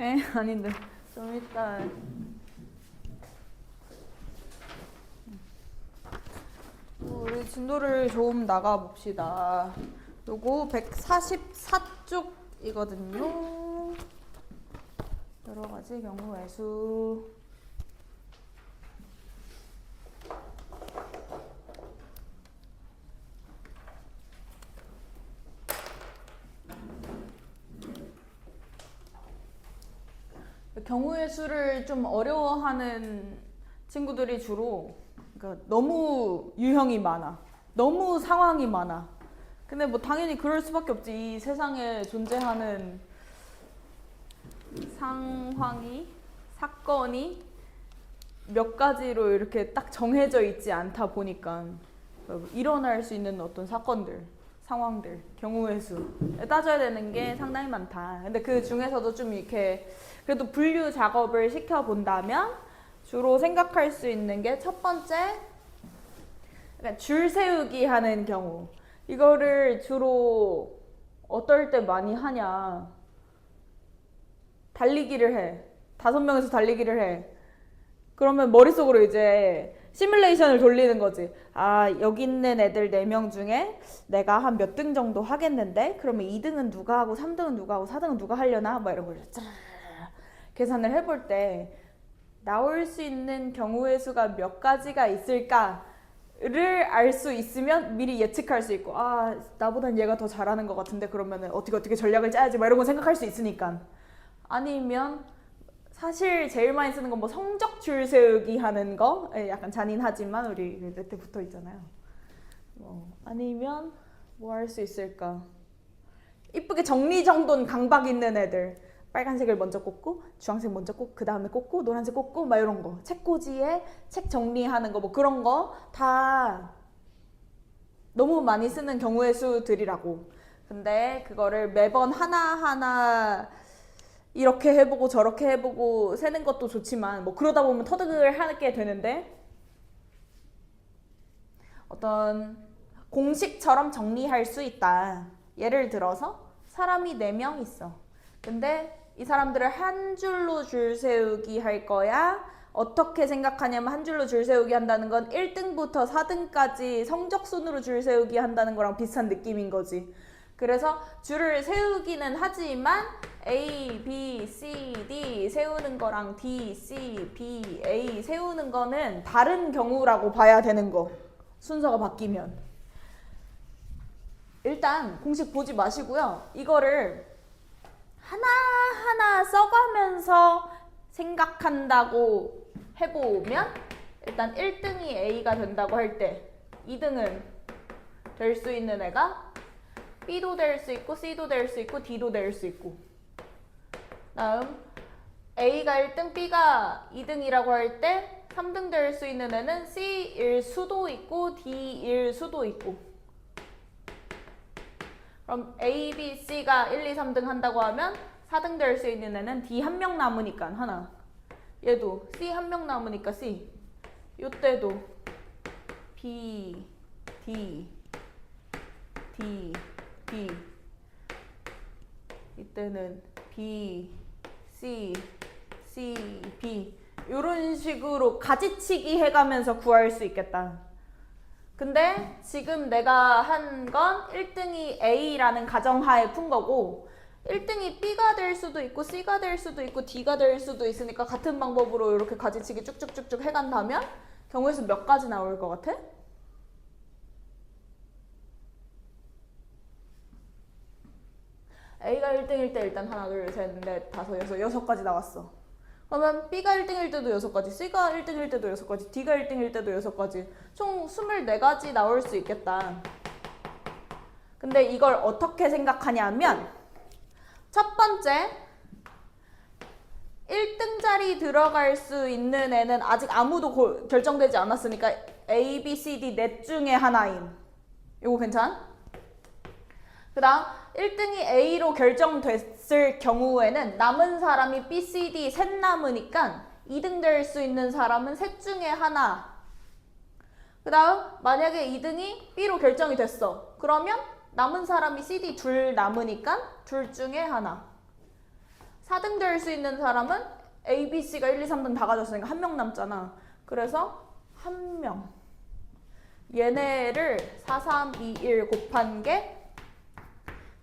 아닌데. 좀 이따. 우리 진도를 좀 나가봅시다. 요거 144쪽이거든요. 여러 가지 경우의 수. 경우의 수를 좀 어려워하는 친구들이 주로 그러니까 너무 유형이 많아. 너무 상황이 많아. 근데 뭐 당연히 그럴 수밖에 없지. 이 세상에 존재하는 상황이, 사건이 몇 가지로 이렇게 딱 정해져 있지 않다 보니까 일어날 수 있는 어떤 사건들, 상황들, 경우의 수 따져야 되는 게 상당히 많다. 근데 그 중에서도 좀 이렇게 그래도 분류 작업을 시켜본다면 주로 생각할 수 있는 게 첫 번째, 그러니까 줄 세우기 하는 경우. 이거를 주로 어떨 때 많이 하냐. 달리기를 해. 5명에서 달리기를 해. 그러면 머릿속으로 이제 시뮬레이션을 돌리는 거지. 아, 여기 있는 애들 4명 중에 내가 한 몇 등 정도 하겠는데 그러면 2등은 누가 하고 3등은 누가 하고 4등은 누가 하려나? 막 이런 걸 계산을 해볼 때 나올 수 있는 경우의 수가 몇 가지가 있을까를 알 수 있으면 미리 예측할 수 있고, 아, 나보단 얘가 더 잘하는 것 같은데 그러면 어떻게 전략을 짜야지 막 이런 거 생각할 수 있으니까. 아니면 사실 제일 많이 쓰는 건 뭐 성적 줄 세우기 하는 거, 약간 잔인하지만 우리 때 붙어 있잖아요. 아니면 뭐 할 수 있을까? 이쁘게 정리정돈 강박 있는 애들. 빨간색을 먼저 꽂고 주황색 먼저 꽂고 그 다음에 꽂고 노란색 꽂고 막 이런 거. 책꽂이에 책 정리하는 거 뭐 그런 거 다 너무 많이 쓰는 경우의 수들이라고. 근데 그거를 매번 하나하나 이렇게 해보고 저렇게 해보고 세는 것도 좋지만 뭐 그러다 보면 터득을 하게 되는데 어떤 공식처럼 정리할 수 있다. 예를 들어서 사람이 4명 있어. 근데 이 사람들을 한 줄로 줄 세우기 할 거야? 어떻게 생각하냐면 한 줄로 줄 세우기 한다는 건 1등부터 4등까지 성적 순으로 줄 세우기 한다는 거랑 비슷한 느낌인 거지. 그래서 줄을 세우기는 하지만 A, B, C, D 세우는 거랑 D, C, B, A 세우는 거는 다른 경우라고 봐야 되는 거. 순서가 바뀌면. 일단 공식 보지 마시고요. 이거를 하나하나 써가면서 생각한다고 해보면 일단 1등이 A가 된다고 할 때 2등은 될 수 있는 애가 B도 될 수 있고 C도 될 수 있고 D도 될 수 있고 다음 A가 1등 B가 2등이라고 할 때 3등 될 수 있는 애는 C일 수도 있고 D일 수도 있고 그럼 A, B, C가 1, 2, 3등 한다고 하면 4등 될 수 있는 애는 D 한 명 남으니까 하나. 얘도 C 한 명 남으니까 C. 요때도 B, D, D, B. 이때는 B, C, C, B. 요런 식으로 가지치기 해가면서 구할 수 있겠다. 근데 지금 내가 한 건 1등이 A라는 가정하에 푼 거고 1등이 B가 될 수도 있고 C가 될 수도 있고 D가 될 수도 있으니까 같은 방법으로 이렇게 가지치기 쭉쭉쭉쭉 해간다면 경우의 수 몇 가지 나올 것 같아? A가 1등일 때 일단 하나, 둘, 셋, 넷, 다섯, 여섯 가지 나왔어. 그러면 B가 1등일 때도 6가지, C가 1등일 때도 6가지, D가 1등일 때도 6가지. 총 24가지 나올 수 있겠다. 근데 이걸 어떻게 생각하냐면 첫 번째 1등 자리 들어갈 수 있는 애는 아직 아무도 결정되지 않았으니까 A, B, C, D 넷 중에 하나임. 이거 괜찮아? 그 다음 1등이 A로 결정됐을 경우에는 남은 사람이 B, C, D 셋 남으니까 2등 될 수 있는 사람은 셋 중에 하나. 그 다음 만약에 2등이 B로 결정이 됐어. 그러면 남은 사람이 C, D 둘 남으니까 둘 중에 하나. 4등 될 수 있는 사람은 A, B, C가 1, 2, 3등 다 가졌으니까 한 명 남잖아. 그래서 한 명. 얘네를 4, 3, 2, 1 곱한 게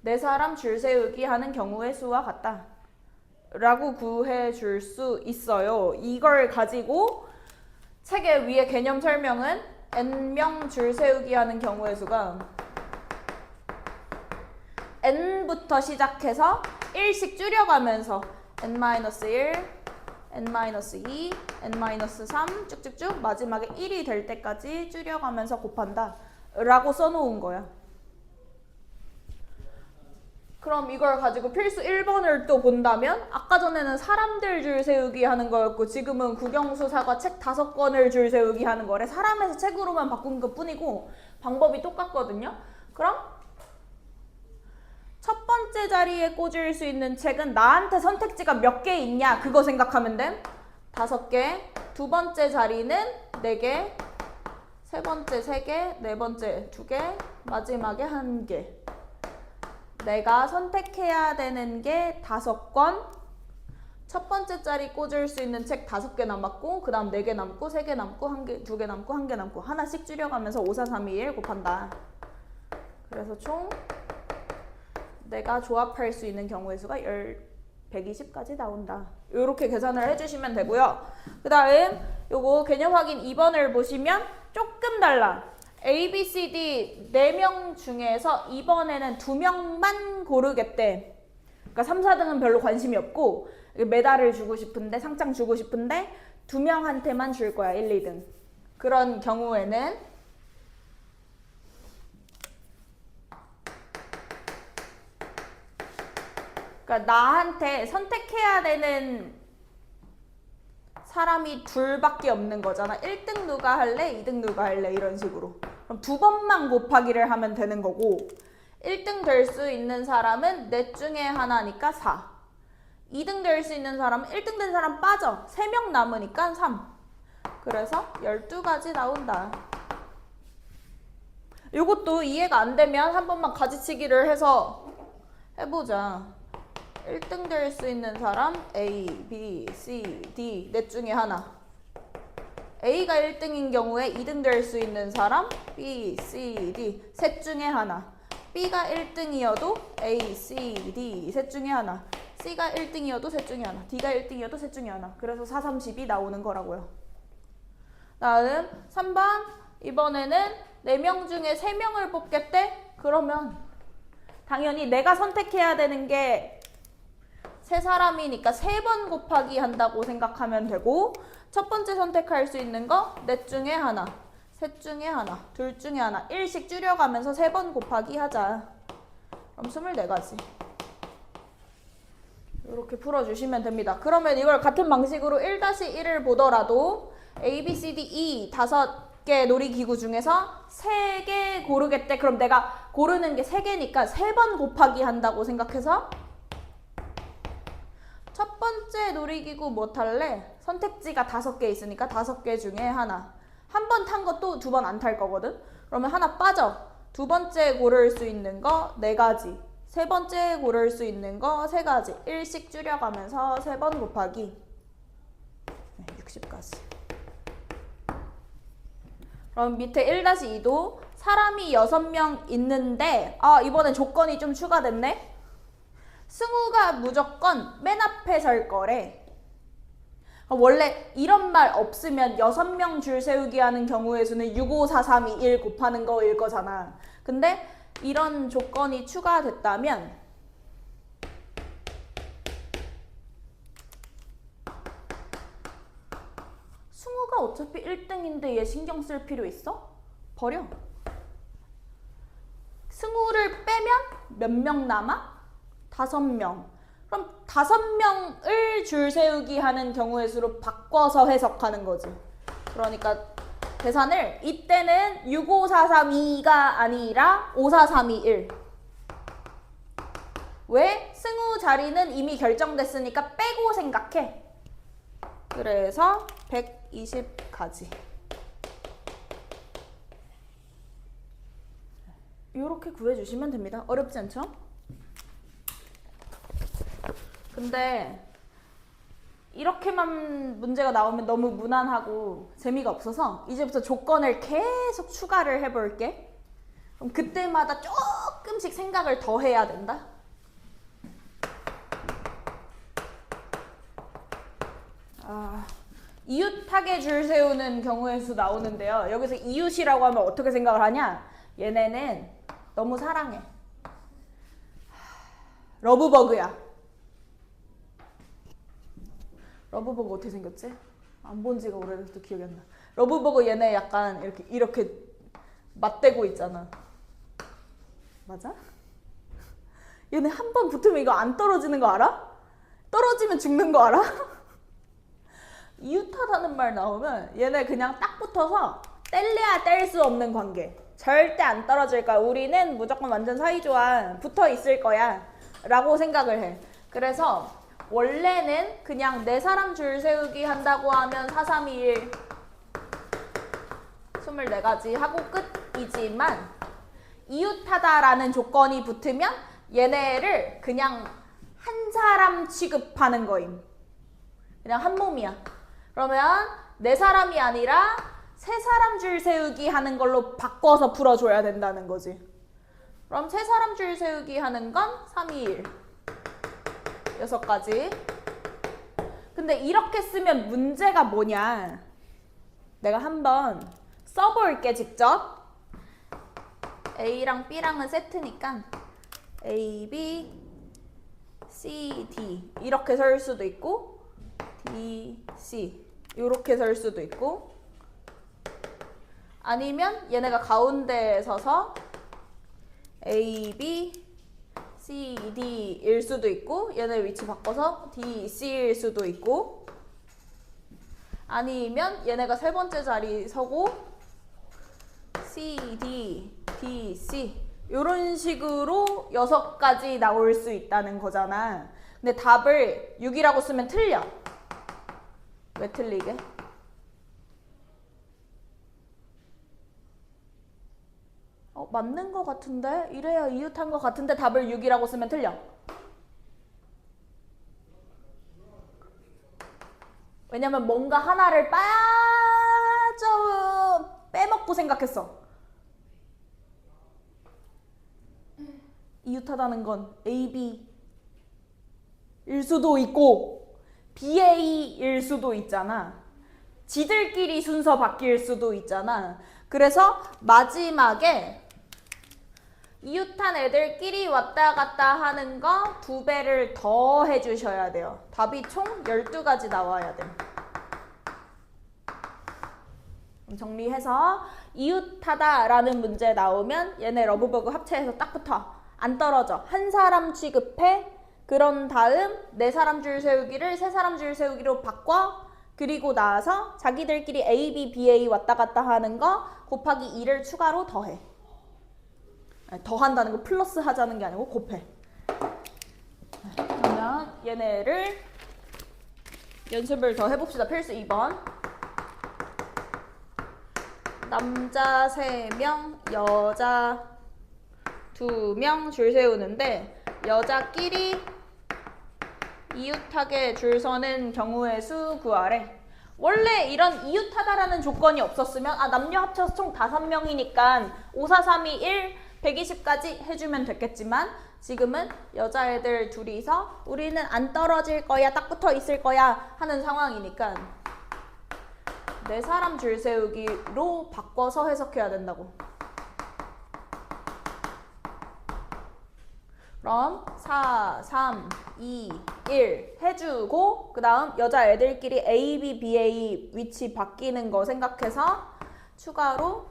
네 사람 줄 세우기 하는 경우의 수와 같다. 라고 구해줄 수 있어요. 이걸 가지고 책의 위에 개념 설명은 n명 줄 세우기 하는 경우의 수가 n부터 시작해서 1씩 줄여가면서 n-1, n-2, n-3 쭉쭉쭉 마지막에 1이 될 때까지 줄여가면서 곱한다 라고 써놓은 거야. 그럼 이걸 가지고 필수 1번을 또 본다면 아까 전에는 사람들 줄 세우기 하는 거였고 지금은 국영수사과 책 5권을 줄 세우기 하는 거래. 사람에서 책으로만 바꾼 것 뿐이고 방법이 똑같거든요. 그럼 첫 번째 자리에 꽂을 수 있는 책은 나한테 선택지가 몇 개 있냐 그거 생각하면 돼. 5개, 두 번째 자리는 4개, 세 번째 3개, 네 번째 2개, 마지막에 1개. 내가 선택해야 되는 게 5권. 첫 번째 자리 꽂을 수 있는 책 5개 남았고 그 다음 4개 남고 3개 남고 1개, 2개 남고 1개 남고 하나씩 줄여가면서 5, 4, 3, 2, 1 곱한다. 그래서 총 내가 조합할 수 있는 경우의 수가 120까지 나온다. 이렇게 계산을 해주시면 되고요. 그 다음 요거 개념 확인 2번을 보시면 조금 달라. A, B, C, D 4명 중에서 이번에는 2명만 고르겠대. 그러니까 3, 4등은 별로 관심이 없고 메달을 주고 싶은데 상장 주고 싶은데 2명한테만 줄 거야. 1, 2등. 그런 경우에는 그러니까 나한테 선택해야 되는 사람이 둘밖에 없는 거잖아. 1등 누가 할래? 2등 누가 할래? 이런 식으로. 그럼 2번만 곱하기를 하면 되는 거고 1등 될 수 있는 사람은 넷 중에 하나니까 4. 2등 될 수 있는 사람은 1등 된 사람 빠져. 3명 남으니까 3. 그래서 12가지 나온다. 이것도 이해가 안 되면 한 번만 가지치기를 해서 해보자. 1등 될 수 있는 사람 A, B, C, D 넷 중에 하나. A가 1등인 경우에 2등 될 수 있는 사람 B, C, D 셋 중에 하나. B가 1등이어도 A, C, D 셋 중에 하나. C가 1등이어도 셋 중에 하나. D가 1등이어도 셋 중에 하나. 그래서 4, 30이 나오는 거라고요. 다음 3번. 이번에는 4명 중에 3명을 뽑겠대? 그러면 당연히 내가 선택해야 되는 게 3사람이니까 3번 곱하기 한다고 생각하면 되고 첫 번째 선택할 수 있는 거 넷 중에 하나, 셋 중에 하나, 둘 중에 하나 1씩 줄여가면서 3번 곱하기 하자. 그럼 24가지. 이렇게 풀어주시면 됩니다. 그러면 이걸 같은 방식으로 1-1을 보더라도 A, B, C, D, E 5개 놀이기구 중에서 3개 고르겠대. 그럼 내가 고르는 게 3개니까 3번 곱하기 한다고 생각해서 첫 번째 놀이기구 뭐 탈래? 선택지가 5개 있으니까 5개 중에 하나. 한 번 탄 것도 2번 안 탈 거거든? 그러면 하나 빠져. 두 번째 고를 수 있는 거 4가지. 세 번째 고를 수 있는 거 3가지. 1씩 줄여가면서 3번 곱하기 60가지. 그럼 밑에 1-2도 사람이 6명 있는데 이번엔 조건이 좀 추가됐네? 승우가 무조건 맨 앞에 설 거래. 원래 이런 말 없으면 6명 줄 세우기 하는 경우의 수는 6, 5, 4, 3, 2, 1 곱하는 거일 거잖아. 근데 이런 조건이 추가됐다면 승우가 어차피 1등인데 얘 신경 쓸 필요 있어? 버려. 승우를 빼면 몇 명 남아? 5명. 그럼 5명을 줄 세우기 하는 경우의 수로 바꿔서 해석하는 거지. 그러니까 계산을 이때는 6, 5, 4, 3, 2가 아니라 5, 4, 3, 2, 1. 왜? 승우 자리는 이미 결정됐으니까 빼고 생각해. 그래서 120가지. 이렇게 구해주시면 됩니다. 어렵지 않죠? 근데 이렇게만 문제가 나오면 너무 무난하고 재미가 없어서 이제부터 조건을 계속 추가를 해볼게. 그럼 그때마다 조금씩 생각을 더 해야 된다. 이웃하게 줄 세우는 경우의 수 나오는데요. 여기서 이웃이라고 하면 어떻게 생각을 하냐? 얘네는 너무 사랑해. 러브버그야. 러브버그 어떻게 생겼지? 안 본 지가 오래돼서 기억이 안 나. 러브버그 얘네 약간 이렇게 맞대고 있잖아. 맞아? 얘네 한 번 붙으면 이거 안 떨어지는 거 알아? 떨어지면 죽는 거 알아? 이웃하다는 말 나오면 얘네 그냥 딱 붙어서 뗄래야 뗄 수 없는 관계. 절대 안 떨어질 거야. 우리는 무조건 완전 사이좋아. 붙어 있을 거야. 라고 생각을 해. 그래서 원래는 그냥 네 사람 줄 세우기 한다고 하면 4, 3, 2, 1 24가지 하고 끝이지만 이웃하다라는 조건이 붙으면 얘네를 그냥 한 사람 취급하는 거임. 그냥 한 몸이야. 그러면 네 사람이 아니라 세 사람 줄 세우기 하는 걸로 바꿔서 풀어줘야 된다는 거지. 그럼 세 사람 줄 세우기 하는 건 3, 2, 1 6가지. 근데 이렇게 쓰면 문제가 뭐냐? 내가 한번 써볼게 직접. A랑 B랑은 세트니까 A, B, C, D 이렇게 설 수도 있고 D, C 이렇게 설 수도 있고 아니면 얘네가 가운데에 서서 A, B, C, D일 수도 있고 얘네 위치 바꿔서 D, C일 수도 있고 아니면 얘네가 세 번째 자리 서고 C, D, D, C 이런 식으로 6가지 나올 수 있다는 거잖아. 근데 답을 6이라고 쓰면 틀려. 왜 틀리게? 맞는 거 같은데? 이래야 이웃한 거 같은데 답을 6이라고 쓰면 틀려. 왜냐면 뭔가 하나를 빼먹고 생각했어. 이웃하다는 건 A, B일 수도 있고 BA일 수도 있잖아. 지들끼리 순서 바뀔 수도 있잖아. 그래서 마지막에 이웃한 애들끼리 왔다 갔다 하는 거 2배를 더 해주셔야 돼요. 답이 총 12가지 나와야 돼. 정리해서 이웃하다라는 문제 나오면 얘네 러브버그 합체해서 딱 붙어. 안 떨어져. 한 사람 취급해. 그런 다음 네 사람 줄 세우기를 세 사람 줄 세우기로 바꿔. 그리고 나서 자기들끼리 A, B, BA 왔다 갔다 하는 거 곱하기 2를 추가로 더해. 더한다는 거 플러스 하자는 게 아니고 곱해. 그러면 얘네를 연습을 더 해봅시다. 필수 2번. 남자 3명, 여자 2명 줄 세우는데 여자끼리 이웃하게 줄 서는 경우의 수 구하래. 원래 이런 이웃하다라는 조건이 없었으면 남녀 합쳐서 총 5명이니까 5, 4, 3, 2, 1, 120까지 해주면 됐겠지만 지금은 여자애들 둘이서 우리는 안 떨어질 거야, 딱 붙어 있을 거야 하는 상황이니까 네 사람 줄 세우기로 바꿔서 해석해야 된다고. 그럼 4, 3, 2, 1 해주고 그 다음 여자애들끼리 A, B, BA 위치 바뀌는 거 생각해서 추가로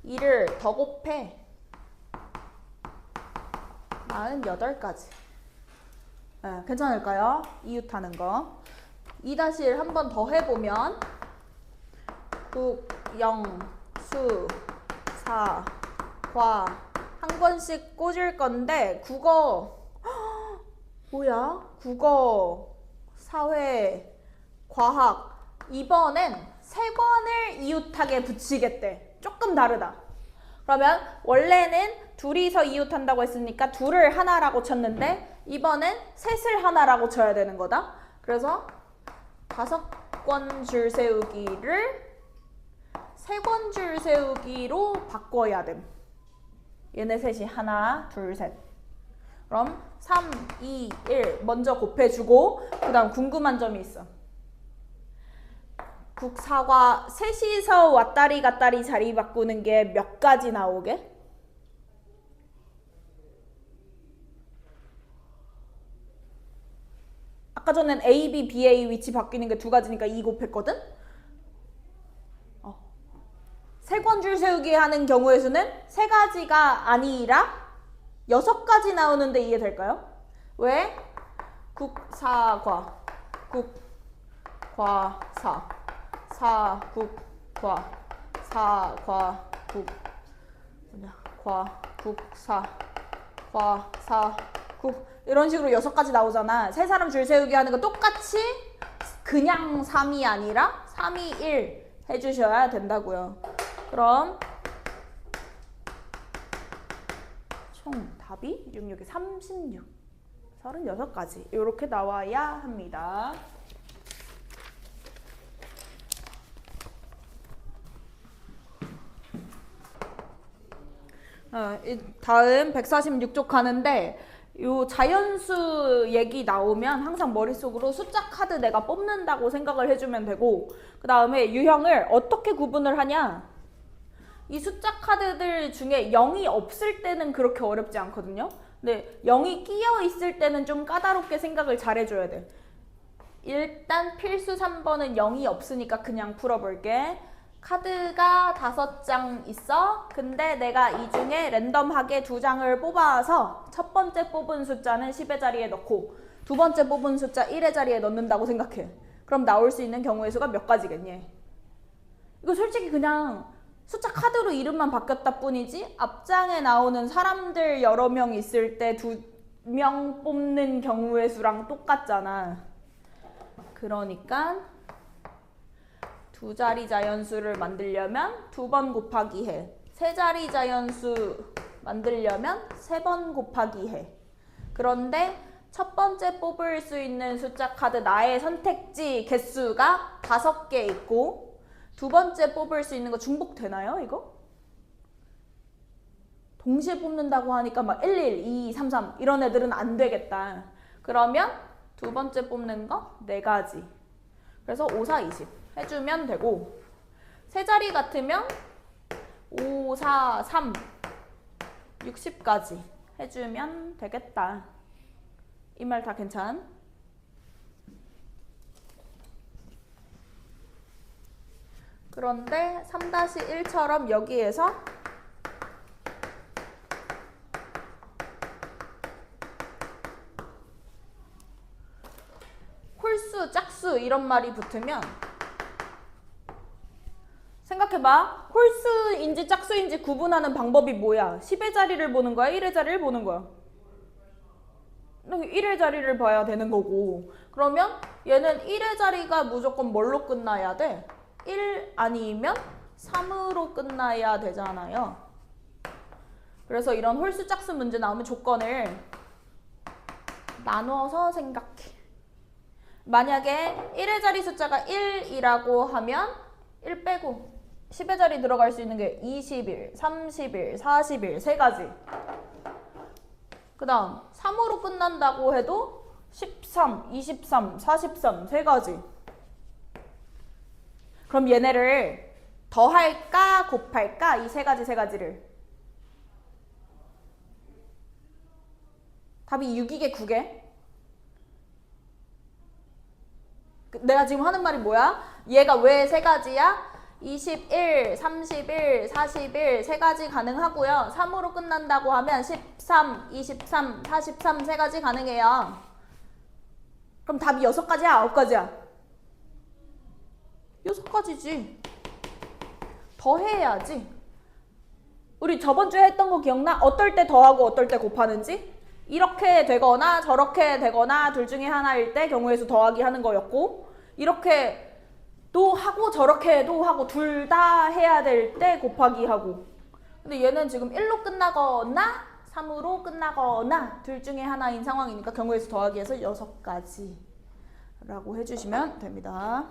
2를 더 곱해. 48가지. 괜찮을까요? 이웃하는 거. 2-1 한 번 더 해보면 국, 영, 수, 사, 과 한 권씩 꽂을 건데 국어 뭐야? 국어, 사회, 과학 이번엔 3권을 이웃하게 붙이겠대. 조금 다르다. 그러면 원래는 둘이서 이웃한다고 했으니까 둘을 하나라고 쳤는데 이번엔 셋을 하나라고 쳐야 되는 거다. 그래서 5권 줄 세우기를 3권 줄 세우기로 바꿔야 됨. 얘네 셋이 하나, 둘, 셋. 그럼 3, 2, 1 먼저 곱해주고 그 다음 궁금한 점이 있어. 국사과 셋이서 왔다리 갔다리 자리 바꾸는 게 몇 가지 나오게? 아까 전엔 A, B, B, A 위치 바뀌는 게 2가지니까 2 곱했거든? 3권 줄 세우기 하는 경우의 수는 3가지가 아니라 6가지 나오는데 이해될까요? 왜? 국사과, 국과사, 사국과, 사과국, 과국사, 과사국 이런 식으로 6가지 나오잖아. 3사람 줄 세우기 하는 거 똑같이 그냥 3이 아니라 3, 2, 1 해주셔야 된다고요. 그럼 총 답이 6, 6에 36, 36가지 이렇게 나와야 합니다. 다음 146쪽 가는데 요 자연수 얘기 나오면 항상 머릿속으로 숫자 카드 내가 뽑는다고 생각을 해주면 되고 그 다음에 유형을 어떻게 구분을 하냐? 이 숫자 카드들 중에 0이 없을 때는 그렇게 어렵지 않거든요. 근데 0이 끼어 있을 때는 좀 까다롭게 생각을 잘 해줘야 돼. 일단 필수 3번은 0이 없으니까 그냥 풀어볼게. 카드가 5장 있어. 근데 내가 이 중에 랜덤하게 2장을 뽑아서 첫 번째 뽑은 숫자는 10의 자리에 넣고 두 번째 뽑은 숫자 1의 자리에 넣는다고 생각해. 그럼 나올 수 있는 경우의 수가 몇 가지겠니? 이거 솔직히 그냥 숫자 카드로 이름만 바뀌었다 뿐이지 앞장에 나오는 사람들 여러 명 있을 때 2명 뽑는 경우의 수랑 똑같잖아. 그러니까 2자리 자연수를 만들려면 2번 곱하기 해. 3자리 자연수 만들려면 3번 곱하기 해. 그런데 첫 번째 뽑을 수 있는 숫자 카드 나의 선택지 개수가 5개 있고 두 번째 뽑을 수 있는 거 중복되나요, 이거? 동시에 뽑는다고 하니까 막 1, 1, 2, 3, 3 이런 애들은 안 되겠다. 그러면 두 번째 뽑는 거 4가지. 그래서 5, 4, 20 해주면 되고 3자리 같으면 5, 4, 3, 60까지 해주면 되겠다. 이 말 다 괜찮? 그런데 3-1처럼 여기에서 홀수, 짝수 이런 말이 붙으면 생각해봐. 홀수인지 짝수인지 구분하는 방법이 뭐야? 10의 자리를 보는 거야? 1의 자리를 보는 거야? 1의 자리를 봐야 되는 거고 그러면 얘는 1의 자리가 무조건 뭘로 끝나야 돼? 1 아니면 3으로 끝나야 되잖아요. 그래서 이런 홀수 짝수 문제 나오면 조건을 나눠서 생각해. 만약에 1의 자리 숫자가 1이라고 하면 1 빼고 10의 자리 들어갈 수 있는 게 21, 31, 41 3가지. 그 다음 3으로 끝난다고 해도 13, 23, 43 3가지. 그럼 얘네를 더할까 곱할까? 이 3가지를. 답이 6이게 9개? 내가 지금 하는 말이 뭐야? 얘가 왜 3가지야? 21, 31, 41 3가지 가능하고요. 3으로 끝난다고 하면 13, 23, 43 3가지 가능해요. 그럼 답이 6가지야? 9가지야? 6가지지. 더 해야지. 우리 저번 주에 했던 거 기억나? 어떨 때 더하고 어떨 때 곱하는지? 이렇게 되거나 저렇게 되거나 둘 중에 하나일 때 경우의 수 더하기 하는 거였고 이렇게도 하고 저렇게도 하고 둘 다 해야 될 때 곱하기 하고 근데 얘는 지금 1로 끝나거나 3으로 끝나거나 둘 중에 하나인 상황이니까 경우의 수 더하기해서 6가지 라고 해주시면 됩니다.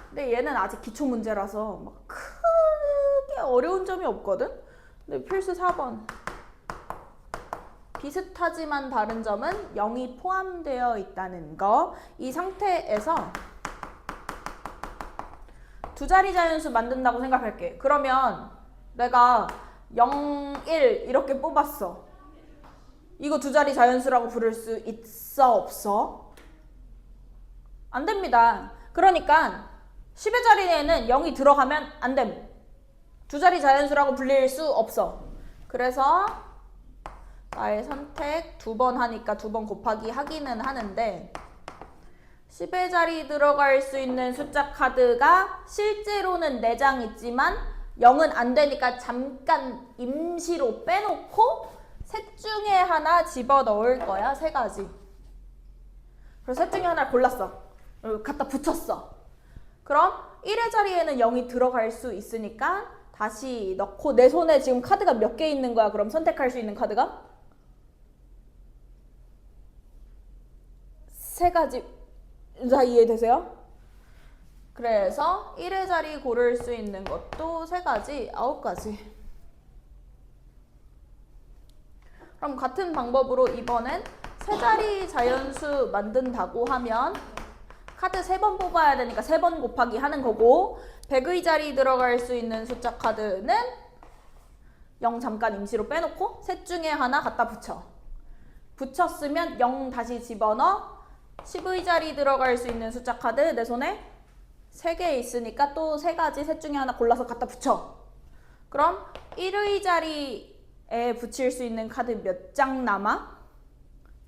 근데 얘는 아직 기초 문제라서 막 크게 어려운 점이 없거든? 근데 필수 4번. 비슷하지만 다른 점은 0이 포함되어 있다는 거. 이 상태에서 두 자리 자연수 만든다고 생각할게. 그러면 내가 0, 1 이렇게 뽑았어. 이거 두 자리 자연수라고 부를 수 있어, 없어? 안 됩니다. 그러니까 10의 자리에는 0이 들어가면 안 됨. 두 자리 자연수라고 불릴 수 없어. 그래서 나의 선택 2번 하니까 2번 곱하기 하기는 하는데 10의 자리 들어갈 수 있는 숫자 카드가 실제로는 4장 있지만 0은 안 되니까 잠깐 임시로 빼놓고 셋 중에 하나 집어넣을 거야. 3가지. 그래서 셋 중에 하나를 골랐어. 갖다 붙였어. 그럼 1의 자리에는 0이 들어갈 수 있으니까 다시 넣고 내 손에 지금 카드가 몇 개 있는 거야? 그럼 선택할 수 있는 카드가? 3가지. 자, 이해되세요? 그래서 1의 자리 고를 수 있는 것도 3가지, 9가지. 그럼 같은 방법으로 이번엔 3자리 자연수 만든다고 하면 카드 3번 뽑아야 되니까 3번 곱하기 하는 거고 100의 자리 들어갈 수 있는 숫자 카드는 0 잠깐 임시로 빼놓고 셋 중에 하나 갖다 붙여. 붙였으면 0 다시 집어넣어 10의 자리 들어갈 수 있는 숫자 카드 내 손에 3개 있으니까 또 3가지 셋 중에 하나 골라서 갖다 붙여. 그럼 1의 자리에 붙일 수 있는 카드 몇 장 남아?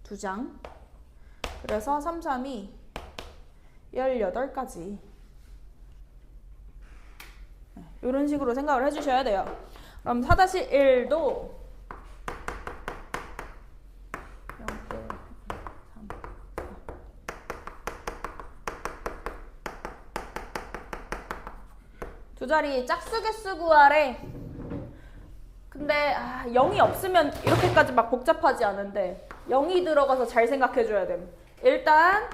2장. 그래서 3, 3이 18가지. 이런 식으로 생각을 해주셔야 돼요. 그럼 4-1도 두 자리 짝수 개수 구하래. 근데 0이 없으면 이렇게까지 막 복잡하지 않은데 0이 들어가서 잘 생각해줘야 돼. 일단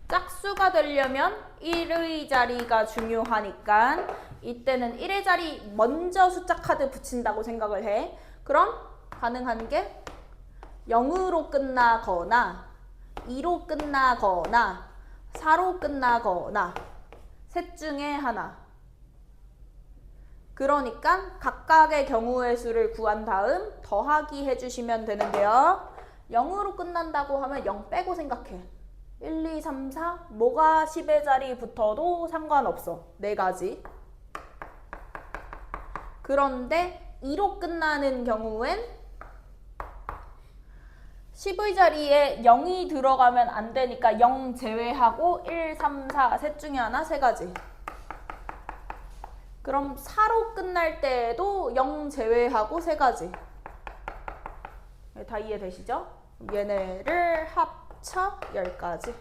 짝수가 되려면 1의 자리가 중요하니까 이때는 1의 자리 먼저 숫자 카드 붙인다고 생각을 해. 그럼 가능한 게 0으로 끝나거나 2로 끝나거나 4로 끝나거나 셋 중에 하나. 그러니까 각각의 경우의 수를 구한 다음 더하기 해주시면 되는데요. 0으로 끝난다고 하면 0 빼고 생각해. 1, 2, 3, 4 뭐가 10의 자리 붙어도 상관없어. 4가지. 그런데 2로 끝나는 경우엔 10의 자리에 0이 들어가면 안 되니까 0 제외하고 1, 3, 4 셋 중에 하나 3가지. 그럼 4로 끝날 때에도 0 제외하고 3가지. 다 이해되시죠? 얘네를 합쳐 10가지.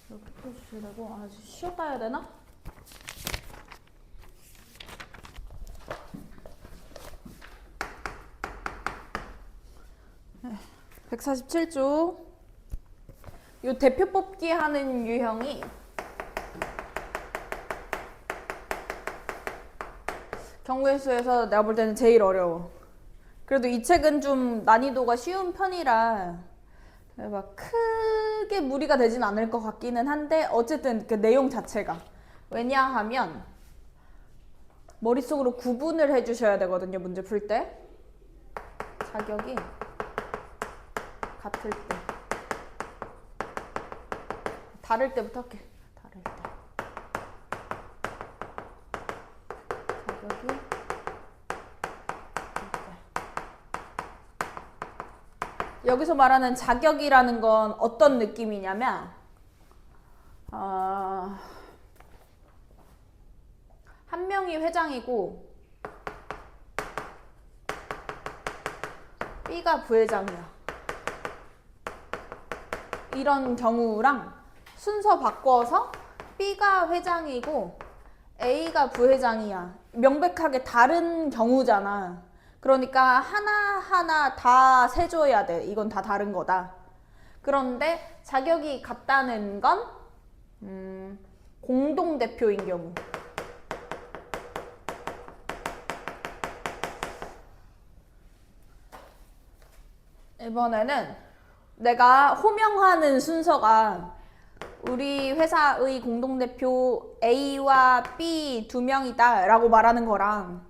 이렇게 펴주시려고 아주 쉬었다 해야 되나? 네, 147조. 요 대표 뽑기 하는 유형이 경우의 수에서 내가 볼 때는 제일 어려워. 그래도 이 책은 좀 난이도가 쉬운 편이라 막 크게 무리가 되진 않을 것 같기는 한데 어쨌든 그 내용 자체가 왜냐하면 머릿속으로 구분을 해주셔야 되거든요. 문제 풀 때 자격이 같을 때 다를 때부터 할게. 다를 때 자격이 여기서 말하는 자격이라는 건 어떤 느낌이냐면 한 명이 회장이고 B가 부회장이야. 이런 경우랑 순서 바꿔서 B가 회장이고 A가 부회장이야. 명백하게 다른 경우잖아. 그러니까 하나하나 다 세줘야 돼. 이건 다 다른 거다. 그런데 자격이 같다는 건 공동대표인 경우. 이번에는 내가 호명하는 순서가 우리 회사의 공동대표 A와 B 두 명이다 라고 말하는 거랑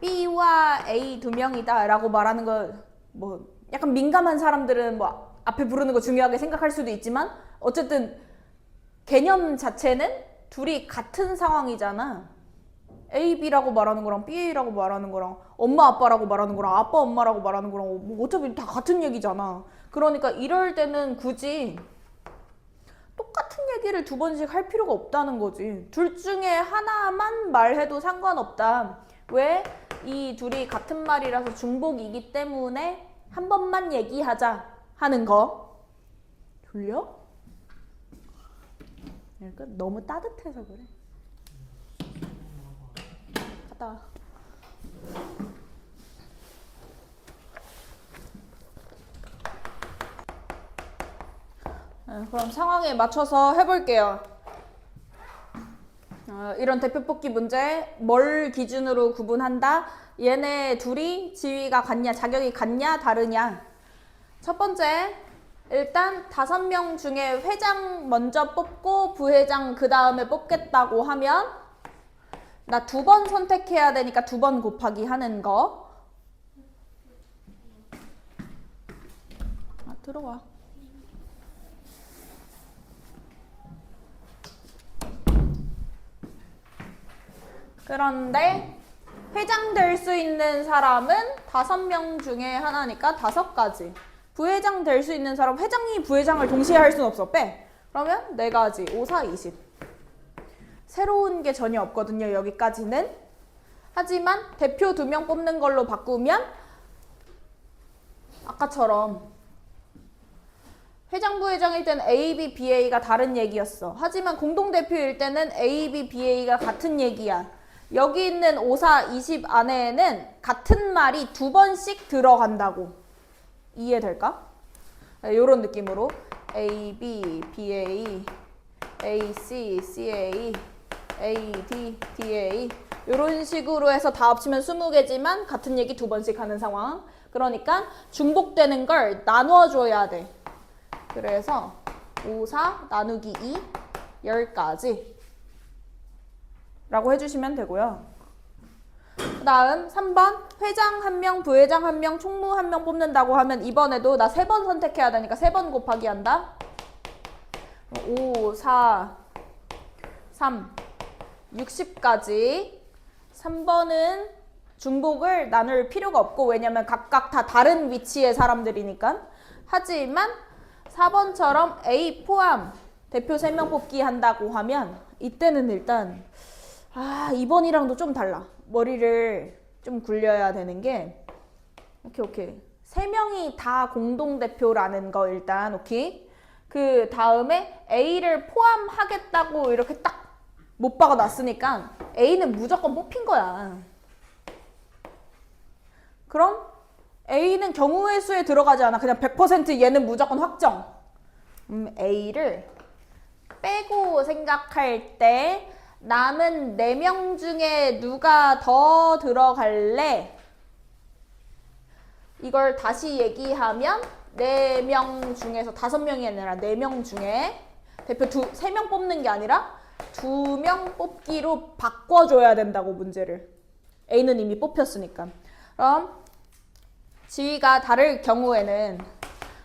B와 A 두 명이다 라고 말하는 거 뭐 약간 민감한 사람들은 뭐 앞에 부르는 거 중요하게 생각할 수도 있지만 어쨌든 개념 자체는 둘이 같은 상황이잖아. A, B라고 말하는 거랑 B, A라고 말하는 거랑 엄마, 아빠라고 말하는 거랑 아빠, 엄마라고 말하는 거랑 뭐 어차피 다 같은 얘기잖아. 그러니까 이럴 때는 굳이 똑같은 얘기를 두 번씩 할 필요가 없다는 거지. 둘 중에 하나만 말해도 상관없다. 왜? 이 둘이 같은 말이라서 중복이기 때문에 한 번만 얘기하자 하는 거. 졸려? 그러니까 너무 따뜻해서 그래. 갔다 와. 그럼 상황에 맞춰서 해볼게요. 이런 대표 뽑기 문제 뭘 기준으로 구분한다? 얘네 둘이 지위가 같냐, 자격이 같냐, 다르냐. 첫 번째, 일단 5명 중에 회장 먼저 뽑고 부회장 그 다음에 뽑겠다고 하면 나 2번 선택해야 되니까 2번 곱하기 하는 거. 들어와. 그런데 회장 될 수 있는 사람은 5명 중에 하나니까 5가지. 부회장 될 수 있는 사람, 회장이 부회장을 동시에 할 수는 없어. 빼. 그러면 4가지. 5, 4, 20. 새로운 게 전혀 없거든요. 여기까지는. 하지만 대표 2명 뽑는 걸로 바꾸면 아까처럼 회장 부회장일 때는 A, B, BA가 다른 얘기였어. 하지만 공동대표일 때는 A, B, BA가 같은 얘기야. 여기 있는 5, 4, 20 안에는 같은 말이 2번씩 들어간다고. 이해될까? 이런 느낌으로 A, B, BA, A, C, CA, A, D, DA 이런 식으로 해서 다 합치면 20개지만 같은 얘기 2번씩 하는 상황. 그러니까 중복되는 걸 나눠줘야 돼. 그래서 5, 4 나누기 2, 10가지 라고 해주시면 되고요. 그 다음 3번 회장 1명, 부회장 1명, 총무 1명 뽑는다고 하면 이번에도 나 3번 선택해야 되니까 3번 곱하기 한다. 5, 4, 3, 60까지 3번은 중복을 나눌 필요가 없고 왜냐면 각각 다 다른 위치의 사람들이니까. 하지만 4번처럼 A 포함 대표 3명 뽑기 한다고 하면 이때는 일단 2번이랑도 좀 달라. 머리를 좀 굴려야 되는 게 오케이 3명이 다 공동대표라는 거 일단 오케이. 그 다음에 A를 포함하겠다고 이렇게 딱 못 박아놨으니까 A는 무조건 뽑힌 거야. 그럼 A는 경우의 수에 들어가지 않아. 그냥 100% 얘는 무조건 확정. A를 빼고 생각할 때 남은 4명 중에 누가 더 들어갈래? 이걸 다시 얘기하면 4명 중에서 5명이 아니라 4명 중에 대표 3명 뽑는 게 아니라 2명 뽑기로 바꿔줘야 된다고 문제를. A는 이미 뽑혔으니까. 그럼 지위가 다를 경우에는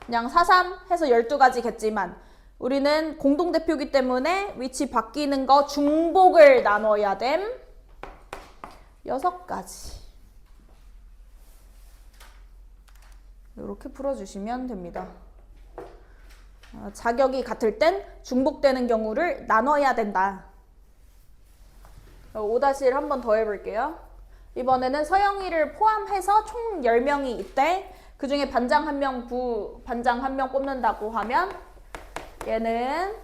그냥 4, 3 해서 12가지겠지만 우리는 공동대표이기 때문에 위치 바뀌는 거 중복을 나눠야 됨. 6가지. 이렇게 풀어주시면 됩니다. 자격이 같을 땐 중복되는 경우를 나눠야 된다. 5-1 한 번 더 해볼게요. 이번에는 서영이를 포함해서 총 10명이 있대. 그 중에 반장 한 명, 반장 한 명 뽑는다고 하면 얘는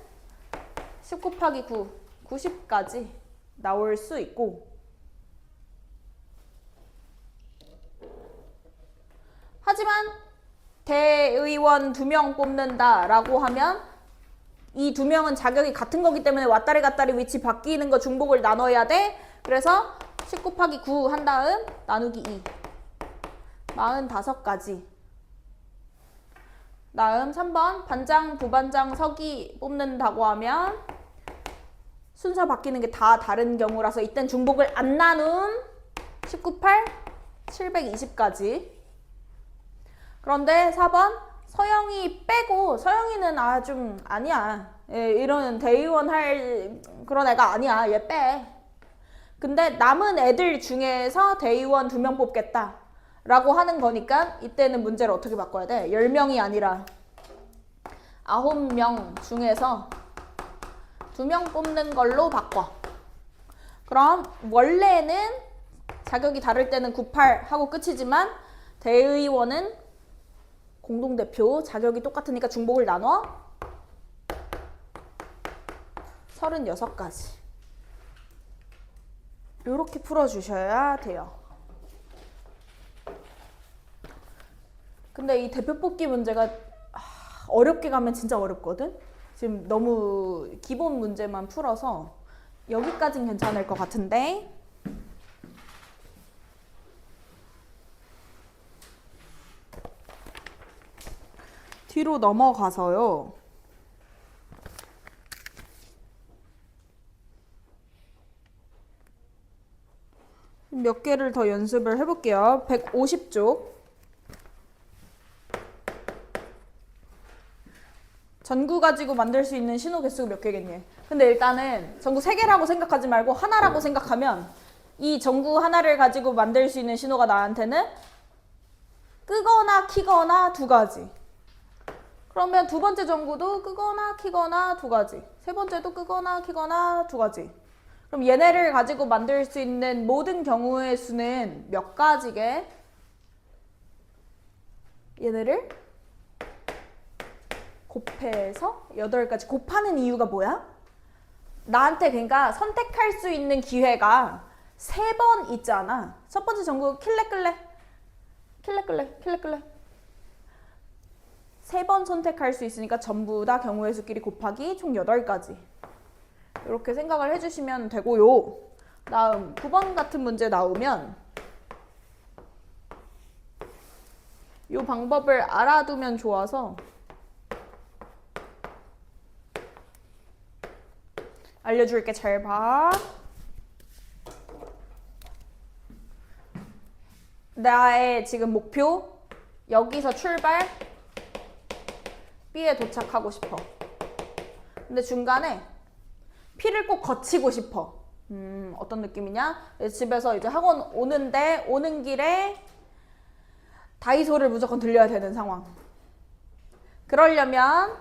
10 곱하기 9, 90까지 나올 수 있고, 하지만 대의원 2명 뽑는다라고 하면 이 2명은 자격이 같은 거기 때문에 왔다리 갔다리 위치 바뀌는 거 중복을 나눠야 돼. 그래서 10 곱하기 9 한 다음 나누기 2. 45까지. 다음 3번 반장, 부반장, 서기 뽑는다고 하면 순서 바뀌는 게 다 다른 경우라서 이땐 중복을 안 나눈 19, 8, 720까지. 그런데 4번 서영이 빼고, 서영이는 좀 아니야. 이런 대의원 할 그런 애가 아니야. 얘 빼. 근데 남은 애들 중에서 대의원 2명 뽑겠다 라고 하는 거니까 이때는 문제를 어떻게 바꿔야 돼? 10명이 아니라 9명 중에서 2명 뽑는 걸로 바꿔. 그럼 원래는 자격이 다를 때는 98 하고 끝이지만 대의원은 공동대표 자격이 똑같으니까 중복을 나눠 36가지. 이렇게 풀어주셔야 돼요. 근데 이 대표 뽑기 문제가 어렵게 가면 진짜 어렵거든? 지금 너무 기본 문제만 풀어서 여기까진 괜찮을 것 같은데, 뒤로 넘어가서요. 몇 개를 더 연습을 해볼게요. 150쪽. 전구 가지고 만들 수 있는 신호 개수가 몇 개겠니? 근데 일단은 전구 3개라고 생각하지 말고 하나라고 생각하면 이 전구 하나를 가지고 만들 수 있는 신호가 나한테는 끄거나 키거나 2가지. 그러면 두 번째 전구도 끄거나 키거나 2가지. 세 번째도 끄거나 키거나 2가지. 그럼 얘네를 가지고 만들 수 있는 모든 경우의 수는 몇 가지게? 얘네를 곱해서 8가지. 곱하는 이유가 뭐야? 나한테 그러니까 선택할 수 있는 기회가 3번 있잖아. 첫 번째 전구 킬레 끌래? 킬레 끌래? 킬레 끌래? 3번 선택할 수 있으니까 전부 다 경우의 수끼리 곱하기 총 8가지. 이렇게 생각을 해주시면 되고요. 다음 9번 같은 문제 나오면 이 방법을 알아두면 좋아서 알려줄게. 잘 봐. 나의 지금 목표, 여기서 출발, B에 도착하고 싶어. 근데 중간에 P를 꼭 거치고 싶어. 어떤 느낌이냐? 집에서 이제 학원 오는데 오는 길에 다이소를 무조건 들려야 되는 상황. 그러려면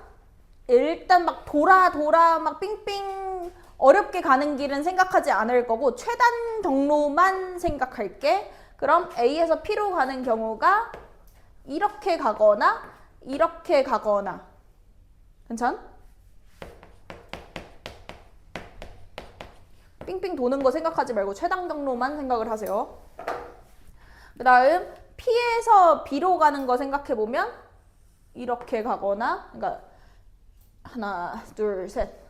일단 막 돌아 막 삥삥 어렵게 가는 길은 생각하지 않을 거고 최단 경로만 생각할게. 그럼 A에서 P로 가는 경우가 이렇게 가거나 이렇게 가거나. 괜찮? 삥삥 도는 거 생각하지 말고 최단 경로만 생각을 하세요. 그 다음 P에서 B로 가는 거 생각해보면 이렇게 가거나, 그러니까 하나, 둘, 셋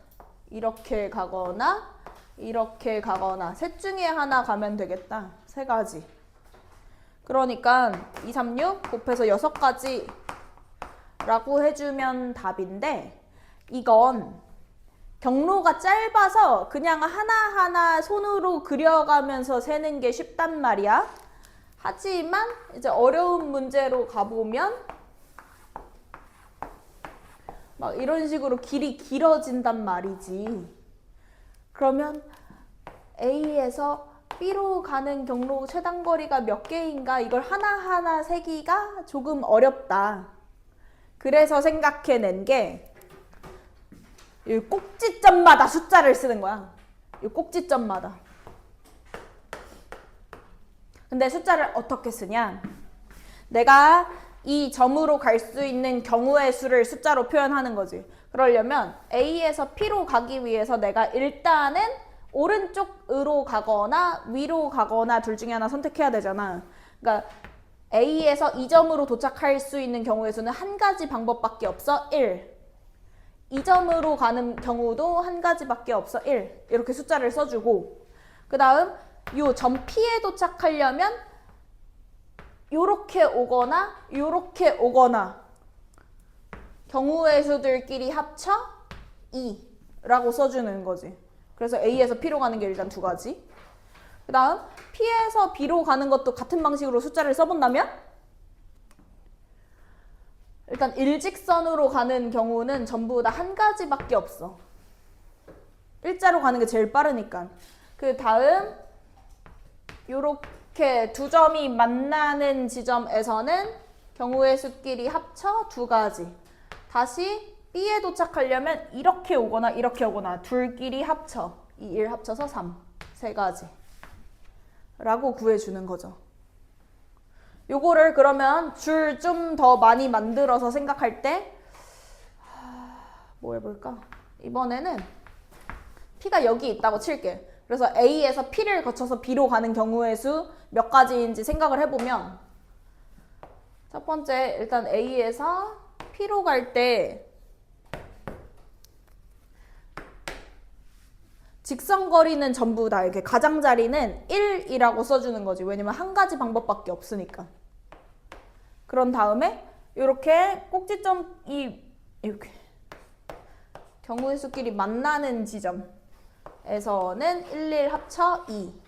이렇게 가거나 이렇게 가거나 셋 중에 하나 가면 되겠다. 3가지. 그러니까 2, 3, 6 곱해서 6가지 라고 해주면 답인데, 이건 경로가 짧아서 그냥 하나하나 손으로 그려가면서 세는 게 쉽단 말이야. 하지만 이제 어려운 문제로 가보면 막 이런 식으로 길이 길어진단 말이지. 그러면 A에서 B로 가는 경로 최단 거리가 몇 개인가 이걸 하나하나 세기가 조금 어렵다. 그래서 생각해낸 게 이 꼭지점마다 숫자를 쓰는 거야. 이 꼭지점마다. 근데 숫자를 어떻게 쓰냐? 내가 이 점으로 갈 수 있는 경우의 수를 숫자로 표현하는 거지. 그러려면 A에서 P로 가기 위해서 내가 일단은 오른쪽으로 가거나 위로 가거나 둘 중에 하나 선택해야 되잖아. 그러니까 A에서 이 점으로 도착할 수 있는 경우의 수는 한 가지 방법밖에 없어. 1. 이 점으로 가는 경우도 한 가지밖에 없어. 1. 이렇게 숫자를 써주고, 그 다음 요 점 P에 도착하려면 요렇게 오거나 요렇게 오거나 경우의 수들끼리 합쳐 2라고 써주는 거지. 그래서 A에서 P로 가는 게 일단 두 가지. 그 다음 P에서 B로 가는 것도 같은 방식으로 숫자를 써본다면 일단 일직선으로 가는 경우는 전부 다 한 가지밖에 없어. 일자로 가는 게 제일 빠르니까. 그 다음 요렇게 두 점이 만나는 지점에서는 경우의 수끼리 합쳐 두 가지. 다시 B에 도착하려면 이렇게 오거나 둘끼리 합쳐 2, 1 합쳐서 3. 세 가지 라고 구해주는 거죠. 요거를 그러면 줄 좀 더 많이 만들어서 생각할 때 뭐 해볼까? 이번에는 P가 여기 있다고 칠게. 그래서 A에서 P를 거쳐서 B로 가는 경우의 수 몇 가지인지 생각을 해보면, 첫 번째 일단 A에서 P로 갈 때 직선거리는 전부 다 이렇게 가장자리는 1이라고 써주는 거지. 왜냐면 한 가지 방법밖에 없으니까. 그런 다음에 이렇게 꼭지점이 이렇게 경우의 수끼리 만나는 지점에서는 1, 1 합쳐 2.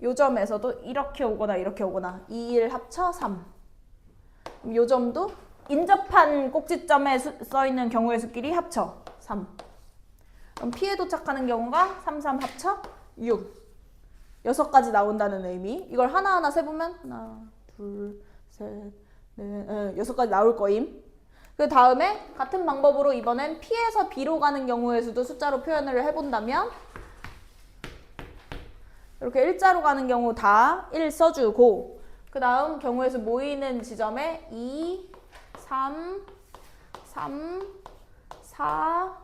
요 점에서도 이렇게 오거나 2, 1 합쳐 3. 요 점도 인접한 꼭지점에 써있는 경우의 수끼리 합쳐 3. 그럼 P에 도착하는 경우가 3, 3 합쳐 6. 6가지 나온다는 의미. 이걸 하나하나 세보면 하나, 둘, 셋, 넷, 6가지 나올 거임. 그 다음에 같은 방법으로 이번엔 P에서 B로 가는 경우의 수도 숫자로 표현을 해본다면 이렇게 일자로 가는 경우 다 1 써주고, 그 다음 경우의 수 모이는 지점에 2, 3, 4,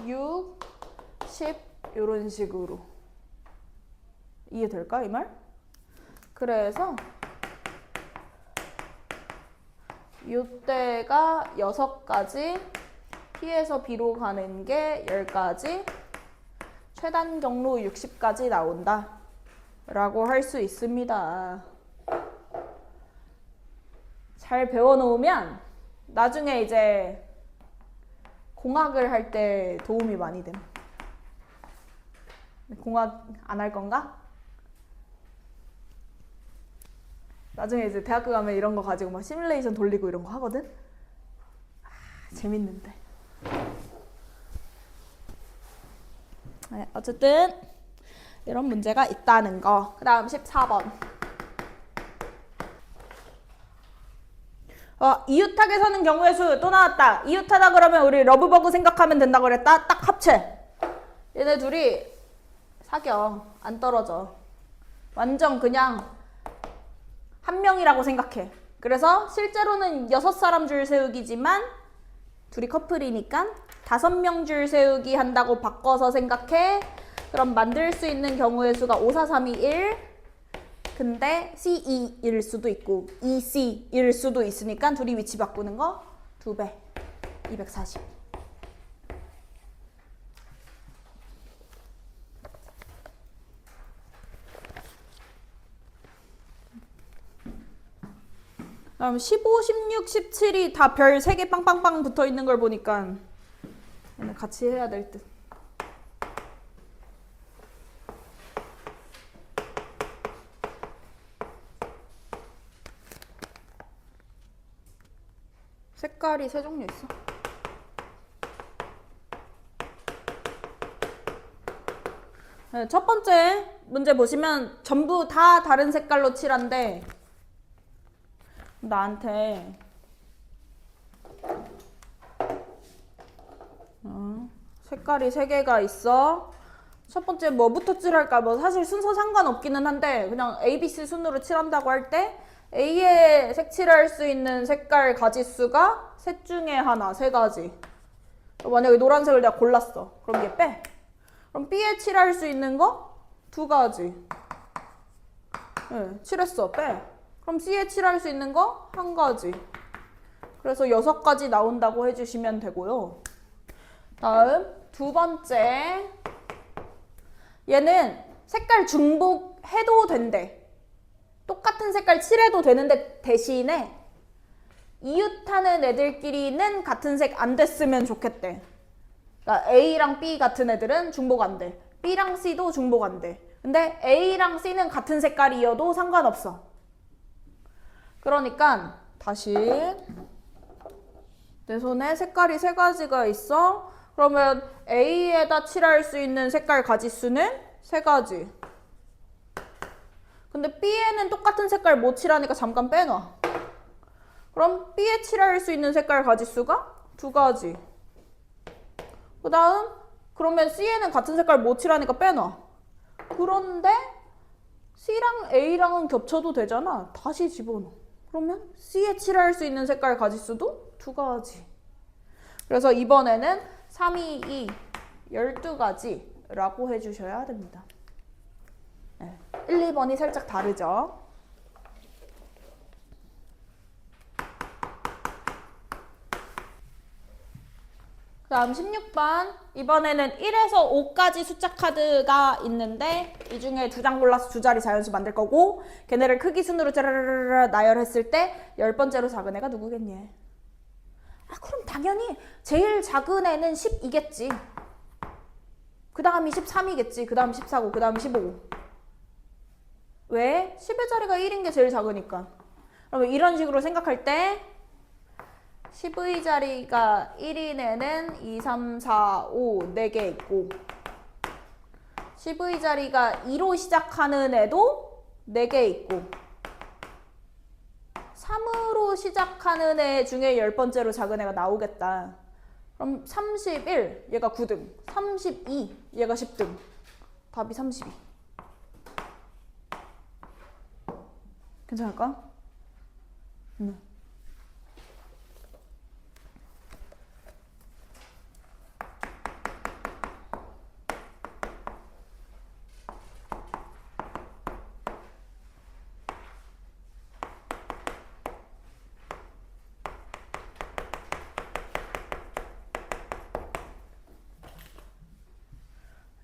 6, 10 이런 식으로. 이해될까 이 말? 그래서 이때가 6가지, P에서 B로 가는 게 10가지, 최단 경로 60까지 나온다 라고 할 수 있습니다. 잘 배워놓으면 나중에 이제 공학을 할 때 도움이 많이 됨. 공학 안 할 건가? 나중에 이제 대학교 가면 이런 거 가지고 막 시뮬레이션 돌리고 이런 거 하거든? 재밌는데. 네, 어쨌든 이런 문제가 있다는 거. 그 다음 14번. 이웃학에서는 경우의 수 또 나왔다. 이웃하다 그러면 우리 러브버그 생각하면 된다고 그랬다. 딱 합체. 얘네 둘이 사겨. 안 떨어져. 완전 그냥 한 명이라고 생각해. 그래서 실제로는 6사람 줄 세우기지만 둘이 커플이니까 5명 줄 세우기 한다고 바꿔서 생각해. 그럼 만들 수 있는 경우의 수가 5, 4, 3, 2, 1. 근데 C2일 수도 있고 EC일 수도 있으니까 둘이 위치 바꾸는 거 2배. 240. 그럼 15, 16, 17이 다 별 3개 빵빵빵 붙어 있는 걸 보니까 같이 해야 될 듯. 색깔이 3종류 있어. 네, 첫 번째 문제 보시면 전부 다 다른 색깔로 칠한데 나한테 색깔이 3개가 있어. 첫 번째 뭐부터 칠할까? 뭐 사실 순서 상관없기는 한데 그냥 A, B, C 순으로 칠한다고 할 때 A에 색칠할 수 있는 색깔 가지수가 셋 중에 하나, 세 가지. 만약에 노란색을 내가 골랐어. 그럼 얘 빼. 그럼 B에 칠할 수 있는 거 두 가지. 네, 칠했어. 빼. 그럼 C에 칠할 수 있는 거 한 가지. 그래서 6가지 나온다고 해주시면 되고요. 다음 두 번째. 얘는 색깔 중복해도 된대. 똑같은 색깔 칠해도 되는데 대신에 이웃하는 애들끼리는 같은 색 안 됐으면 좋겠대. 그러니까 A랑 B 같은 애들은 중복 안 돼. B랑 C도 중복 안 돼. 근데 A랑 C는 같은 색깔이어도 상관없어. 그러니까 다시 내 손에 색깔이 세 가지가 있어. 그러면 A에다 칠할 수 있는 색깔 가지수는 세 가지. 근데 B에는 똑같은 색깔 못 칠하니까 잠깐 빼놔. 그럼 B에 칠할 수 있는 색깔 가지수가 두 가지. 그 다음 그러면 C에는 같은 색깔 못 칠하니까 빼놔. 그런데 C랑 A랑은 겹쳐도 되잖아. 다시 집어넣어. 그러면 C에 칠할 수 있는 색깔 가지수도 두 가지. 그래서 이번에는 3, 2, 2, 12가지라고 해주셔야 됩니다. 네. 1, 2번이 살짝 다르죠. 그 다음 16번. 이번에는 1에서 5까지 숫자 카드가 있는데 이 중에 2장 골라서 2자리 자연수 만들 거고 걔네를 크기 순으로 짜라라라 나열했을 때 10번째로 작은 애가 누구겠니? 아, 그럼 당연히 제일 작은 애는 12겠지. 그 다음이 13이겠지. 그 다음 14고 그 다음 15. 왜? 10의 자리가 1인 게 제일 작으니까. 그러면 이런 식으로 생각할 때 10의 자리가 1인 애는 2, 3, 4, 5, 4개 있고 10의 자리가 2로 시작하는 애도 4개 있고 3으로 시작하는 애 중에 10번째로 작은 애가 나오겠다. 그럼 31, 얘가 9등. 32, 얘가 10등. 답이 32. 괜찮을까?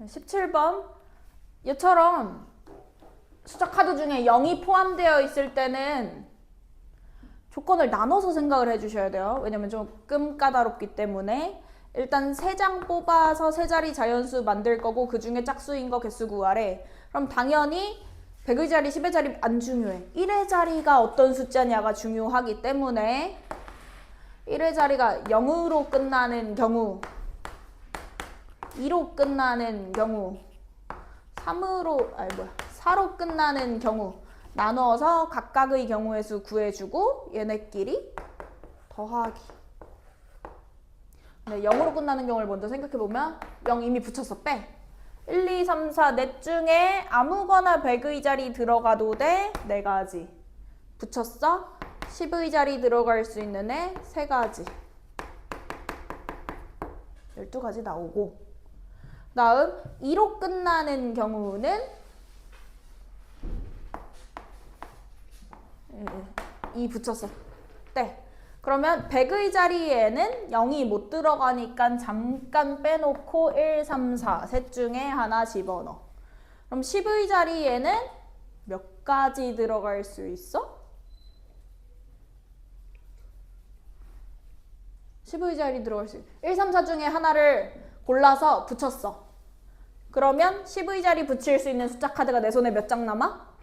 17번. 얘처럼 숫자 카드 중에 0이 포함되어 있을 때는 조건을 나눠서 생각을 해주셔야 돼요. 왜냐면 조금 까다롭기 때문에. 일단 3장 뽑아서 3자리 자연수 만들 거고 그 중에 짝수인 거 개수 구하래. 그럼 당연히 100의 자리, 10의 자리 안 중요해. 1의 자리가 어떤 숫자냐가 중요하기 때문에 1의 자리가 0으로 끝나는 경우 2로 끝나는 경우 4로 끝나는 경우 나눠서 각각의 경우의 수 구해주고 얘네끼리 더하기. 네, 0으로 끝나는 경우를 먼저 생각해보면 0 이미 붙였어. 빼. 1, 2, 3, 4 넷 중에 아무거나 100의 자리 들어가도 돼. 4가지. 붙였어. 10의 자리 들어갈 수 있는 애 3가지. 12가지 나오고 다음 2로 끝나는 경우는 2 붙였어. 네. 그러면 100의 자리에는 0이 못 들어가니까 잠깐 빼놓고 1, 3, 4 셋 중에 하나 집어넣어. 그럼 10의 자리에는 몇 가지 들어갈 수 있어? 10의 자리 들어갈 수 있어. 1, 3, 4 중에 하나를 골라서 붙였어. 그러면 10의 자리 붙일 수 있는 숫자 카드가 내 손에 몇 장 남아?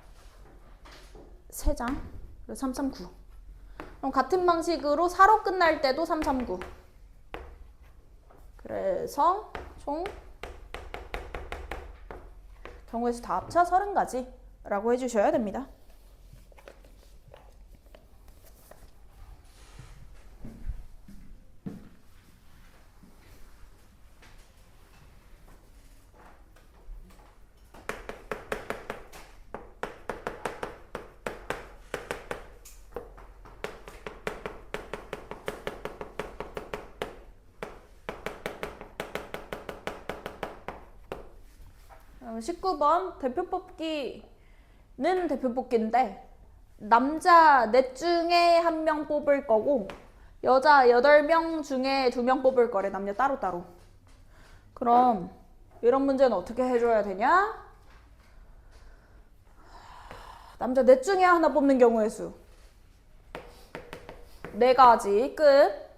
3장. 그래서 3, 3, 9. 그럼 같은 방식으로 4로 끝날 때도 3, 3, 9. 그래서 총 경우의 수 다 합쳐 30가지라고 해주셔야 됩니다. 19번 대표 뽑기는 대표 뽑기인데 남자 넷 중에 한 명 뽑을 거고 여자 8명 중에 2명 뽑을 거래. 남녀 따로따로. 그럼 이런 문제는 어떻게 해줘야 되냐? 남자 넷 중에 하나 뽑는 경우의 수 4가지 끝.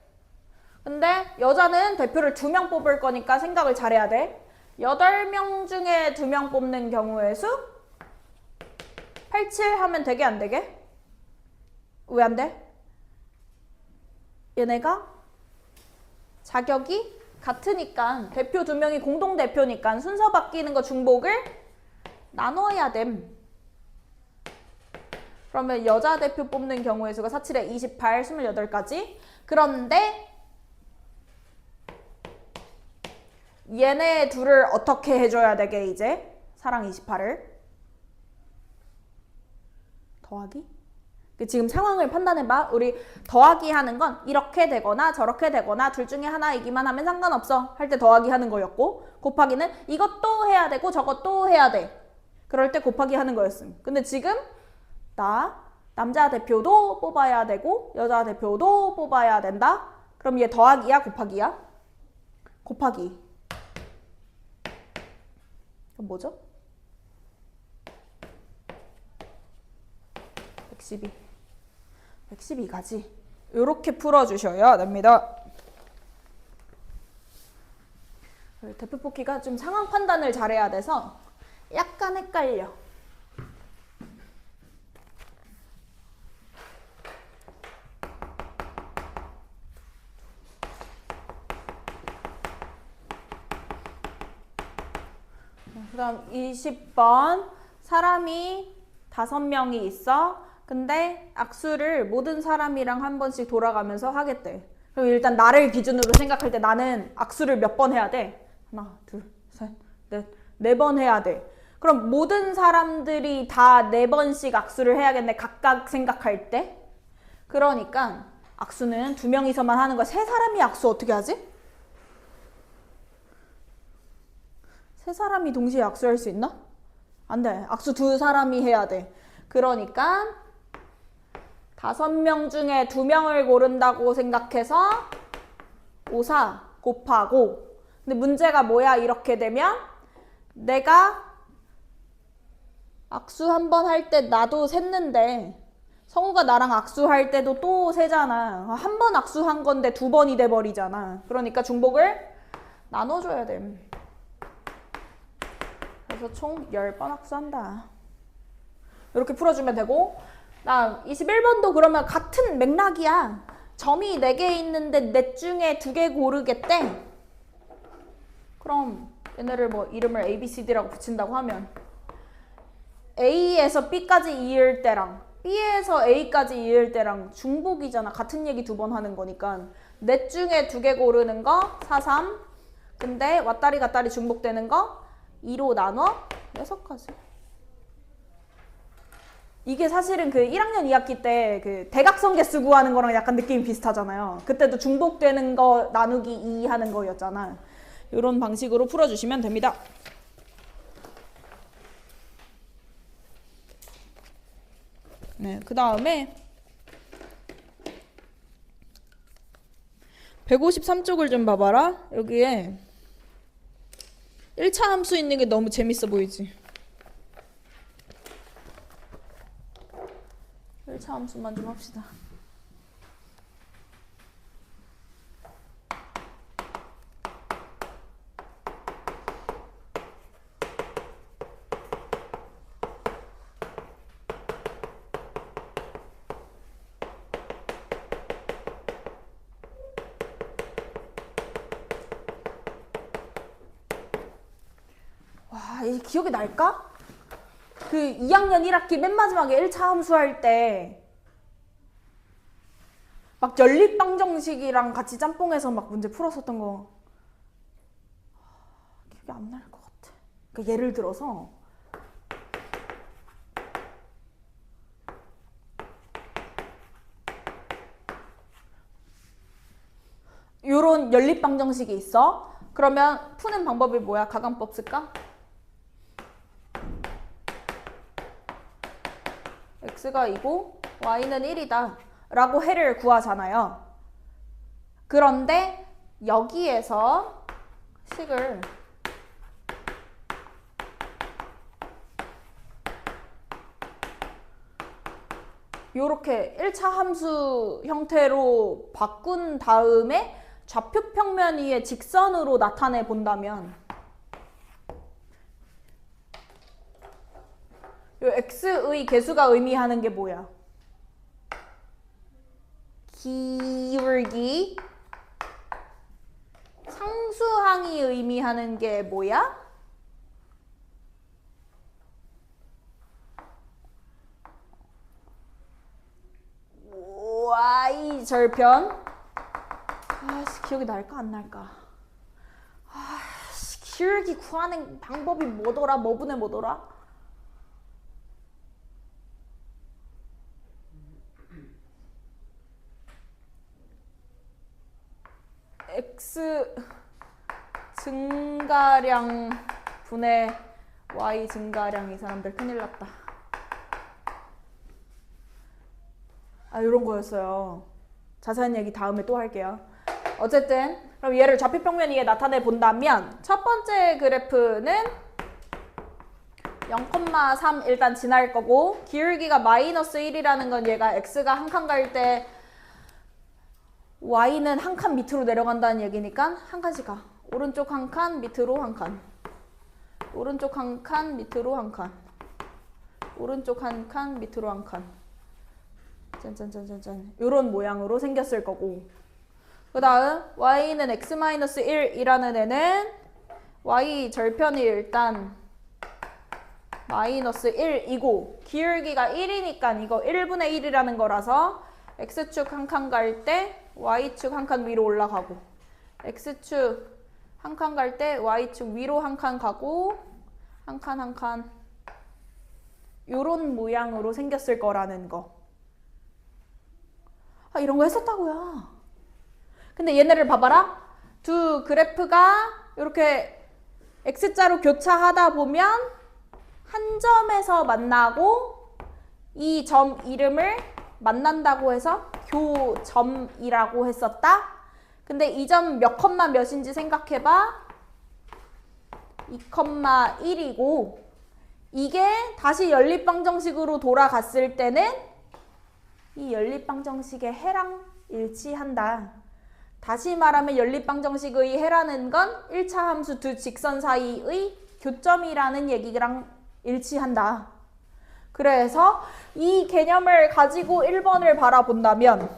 근데 여자는 대표를 2명 뽑을 거니까 생각을 잘해야 돼. 8명 중에 2명 뽑는 경우의 수 87 하면 되게 안 되게? 왜 안 돼? 얘네가 자격이 같으니까 대표 2명이 공동대표니까 순서 바뀌는 거 중복을 나눠야 됨. 그러면 여자 대표 뽑는 경우의 수가 47에 28, 28까지. 그런데 얘네 둘을 어떻게 해줘야 되게 이제? 사랑 28을 더하기? 지금 상황을 판단해봐. 우리 더하기 하는 건 이렇게 되거나 저렇게 되거나 둘 중에 하나이기만 하면 상관없어 할 때 더하기 하는 거였고, 곱하기는 이것도 해야 되고 저것도 해야 돼. 그럴 때 곱하기 하는 거였음. 근데 지금 남자 대표도 뽑아야 되고 여자 대표도 뽑아야 된다. 그럼 얘 더하기야 곱하기야? 곱하기. 그럼 뭐죠? 112가지. 이렇게 풀어주셔야 됩니다. 대표 뽑기가 좀 상황 판단을 잘해야 돼서 약간 헷갈려. 그 다음 20번 사람이 5명이 있어. 근데 악수를 모든 사람이랑 한 번씩 돌아가면서 하겠대. 그럼 일단 나를 기준으로 생각할 때 나는 악수를 몇 번 해야 돼? 하나, 둘, 셋, 넷, 4번 해야 돼. 그럼 모든 사람들이 다 4번씩 악수를 해야겠네. 각각 생각할 때. 그러니까 악수는 2명이서만 하는 거야. 3사람이 악수 어떻게 하지? 3사람이 동시에 악수할 수 있나? 안 돼. 악수 2사람이 해야 돼. 그러니까 5명 중에 2명을 고른다고 생각해서 5, 4 곱하고. 근데 문제가 뭐야? 이렇게 되면 내가 악수 한 번 할 때 나도 셌는데 성우가 나랑 악수할 때도 또 세잖아. 한 번 악수한 건데 2번이 돼버리잖아. 그러니까 중복을 나눠줘야 돼. 그래서 총 10번 악수한다. 이렇게 풀어주면 되고, 나 21번도 그러면 같은 맥락이야. 점이 4개 있는데 넷 중에 2개 고르겠대. 그럼 얘네를 뭐 이름을 A, B, C, D라고 붙인다고 하면 A에서 B까지 이을 때랑 B에서 A까지 이을 때랑 중복이잖아. 같은 얘기 2번 하는 거니까. 넷 중에 2개 고르는 거 4, 3. 근데 왔다리 갔다리 중복되는 거 2로 나눠 6가지. 이게 사실은 그 1학년 2학기 때 그 대각선 개수 구하는 거랑 약간 느낌이 비슷하잖아요. 그때도 중복되는 거 나누기 2 하는 거였잖아. 이런 방식으로 풀어주시면 됩니다. 네, 그 다음에 153쪽을 좀 봐봐라. 여기에 1차 함수 있는 게 너무 재밌어 보이지? 1차 함수만 좀 합시다. 와, 이게 기억이 날까? 그 2학년 1학기 맨 마지막에 1차 함수할 때 막 연립방정식이랑 같이 짬뽕해서 막 문제 풀었었던 거 기억이 안 날 것 같아. 그러니까 예를 들어서 요런 연립방정식이 있어. 그러면 푸는 방법이 뭐야? 가감법 쓸까? x가 2고 y는 1이다 라고 해를 구하잖아요. 그런데 여기에서 식을 요렇게 1차 함수 형태로 바꾼 다음에 좌표 평면 위에 직선으로 나타내 본다면 요 x의 개수가 의미하는 게 뭐야? 기울기. 상수항이 의미하는 게 뭐야? y 절편. 아씨, 기억이 날까 안 날까? 아씨, 기울기 구하는 방법이 뭐더라? 뭐분의 뭐더라? x 증가량 분의 y 증가량. 이 사람들 큰일 났다. 이런 거였어요. 자세한 얘기 다음에 또 할게요. 어쨌든 그럼 얘를 좌표평면 위에 나타내 본다면 첫 번째 그래프는 0,3 일단 지날 거고, 기울기가 마이너스 1이라는 건 얘가 x가 한 칸 갈 때 y는 한 칸 밑으로 내려간다는 얘기니까 한 칸씩 가. 오른쪽 한 칸, 밑으로 한 칸. 오른쪽 한 칸, 밑으로 한 칸. 오른쪽 한 칸, 밑으로 한 칸. 짠짠짠짠짠. 요런 모양으로 생겼을 거고, 그 다음 y는 x-1이라는 애는 y 절편이 일단 마이너스 1이고, 기울기가 1이니까 이거 1분의 1이라는 거라서 x축 한 칸 갈 때 y축 한 칸 위로 올라가고, x축 한 칸 갈 때 y축 위로 한 칸 가고, 한 칸 한 칸 요런 모양으로 생겼을 거라는 거. 이런 거 했었다고요. 근데 얘네를 봐봐라. 두 그래프가 이렇게 x자로 교차하다 보면 한 점에서 만나고 이 점 이름을 만난다고 해서 교점이라고 했었다. 근데 이 점 몇 컴마 몇인지 생각해봐. 2,1이고 이게 다시 연립방정식으로 돌아갔을 때는 이 연립방정식의 해랑 일치한다. 다시 말하면 연립방정식의 해라는 건 1차 함수 두 직선 사이의 교점이라는 얘기랑 일치한다. 그래서 이 개념을 가지고 1번을 바라본다면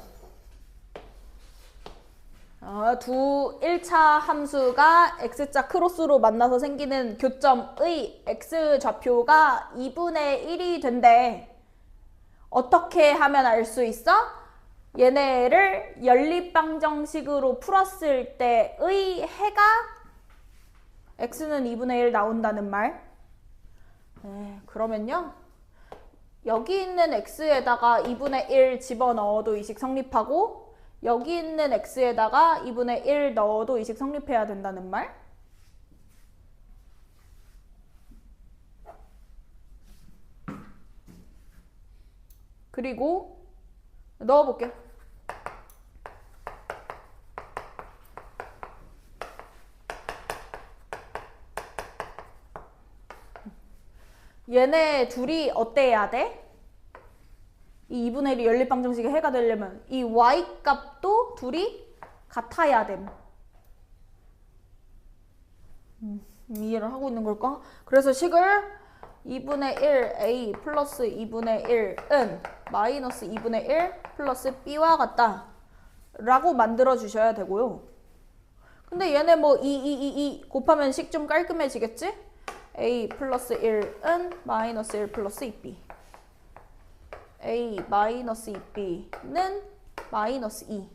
두 1차 함수가 x자 크로스로 만나서 생기는 교점의 x좌표가 2분의 1이 된대. 어떻게 하면 알 수 있어? 얘네를 연립방정식으로 풀었을 때의 해가 x는 2분의 1 나온다는 말. 그러면요, 여기 있는 x에다가 2분의 1 집어넣어도 이식 성립하고, 여기 있는 x에다가 2분의 1 넣어도 이식 성립해야 된다는 말. 그리고 넣어볼게. 얘네 둘이 어때야 돼? 이 2분의 1이 연립방정식의 해가 되려면 이 y 값도 둘이 같아야 됨. 이해를 하고 있는 걸까? 그래서 식을 2분의 1 a 플러스 2분의 1은 마이너스 2분의 1 플러스 b와 같다 라고 만들어 주셔야 되고요. 근데 얘네 뭐 2 곱하면 식 좀 깔끔해지겠지? a 플러스 1은 마이너스 1 플러스 2b, a 마이너스 2b는 마이너스 2.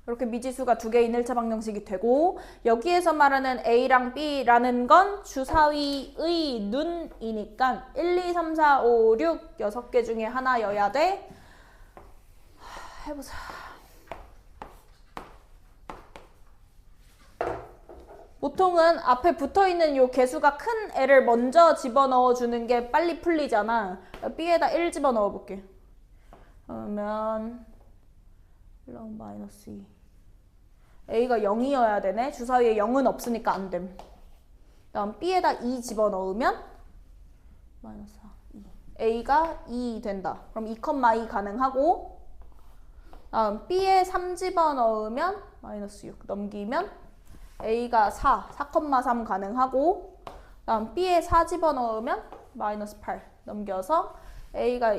이렇게 미지수가 두 개인 1차 방정식이 되고, 여기에서 말하는 a랑 b라는 건 주사위의 눈이니까 1, 2, 3, 4, 5, 6 6개 중에 하나여야 돼. 해보자. 보통은 앞에 붙어있는 요 개수가 큰 애를 먼저 집어넣어 주는 게 빨리 풀리잖아. B에다 1 집어넣어 볼게. 그러면 마이너스 2. A가 0이어야 되네. 주사위에 0은 없으니까 안 됨. 다음 B에다 2 집어넣으면 마이너스 4. A가 2 된다. 그럼 2,2 가능하고, 다음 B에 3 집어넣으면 마이너스 6 넘기면 A가 4, 4,3 가능하고, 다음 B에 4 집어넣으면 마이너스 8 넘겨서 A가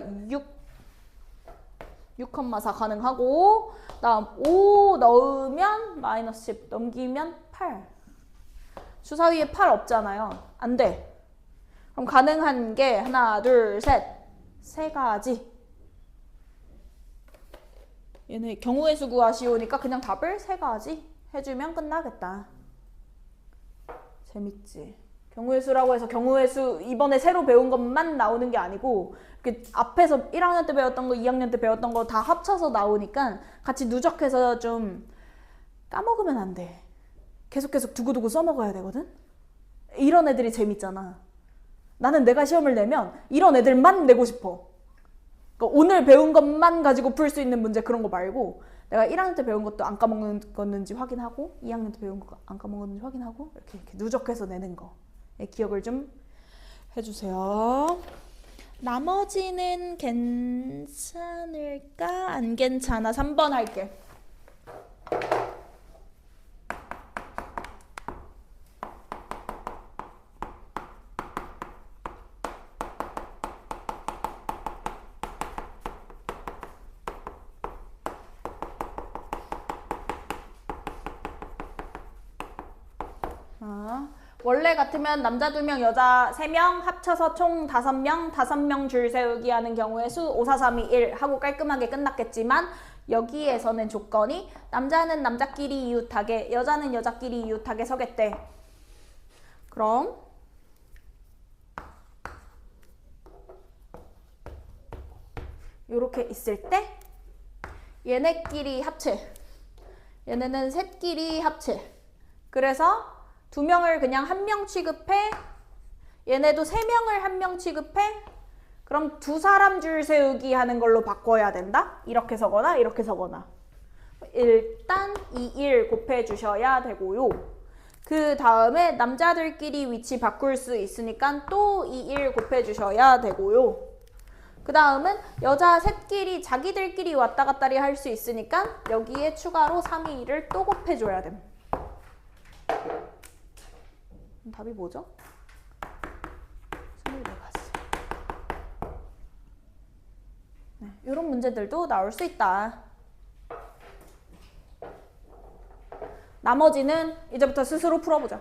6,4 가능하고, 다음 5 넣으면 마이너스 10 넘기면 8. 주사위에 8 없잖아요. 안 돼. 그럼 가능한 게 하나, 둘, 셋, 세 가지. 얘네 경우의 수 구하시오니까 그냥 답을 세 가지 해주면 끝나겠다. 재밌지? 경우의 수라고 해서 경우의 수 이번에 새로 배운 것만 나오는 게 아니고 앞에서 1학년 때 배웠던 거, 2학년 때 배웠던 거 다 합쳐서 나오니까 같이 누적해서 좀 까먹으면 안 돼. 계속 두고두고 써먹어야 되거든? 이런 애들이 재밌잖아. 나는 내가 시험을 내면 이런 애들만 내고 싶어. 그러니까 오늘 배운 것만 가지고 풀 수 있는 문제 그런 거 말고 내가 1학년 때 배운 것도 안 까먹었는지 확인하고 2학년 때 배운 거 안 까먹었는지 확인하고 이렇게 누적해서 내는 거. 기억을 좀 해주세요. 나머지는 괜찮을까? 안 괜찮아. 3번 할게. 원래 같으면 남자 2명, 여자 3명, 합쳐서 총 5명, 5명 줄 세우기 하는 경우에 수 5, 4, 3, 2, 1 하고 깔끔하게 끝났겠지만 여기에서는 조건이 남자는 남자끼리 이웃하게, 여자는 여자끼리 이웃하게 서겠대. 그럼 요렇게 있을 때 얘네끼리 합체, 얘네는 셋끼리 합체. 그래서 2명을 그냥 1명 취급해. 얘네도 3명을 1명 취급해. 그럼 2사람 줄 세우기 하는 걸로 바꿔야 된다. 이렇게 서거나 이렇게 서거나. 일단 2, 1 곱해주셔야 되고요. 그 다음에 남자들끼리 위치 바꿀 수 있으니까 또 2, 1 곱해주셔야 되고요. 그 다음은 여자 셋끼리 자기들끼리 왔다 갔다리 할 수 있으니까 여기에 추가로 3, 2를 또 곱해줘야 됩니다. 답이 뭐죠? 24가지. 네, 이런 문제들도 나올 수 있다. 나머지는 이제부터 스스로 풀어보자.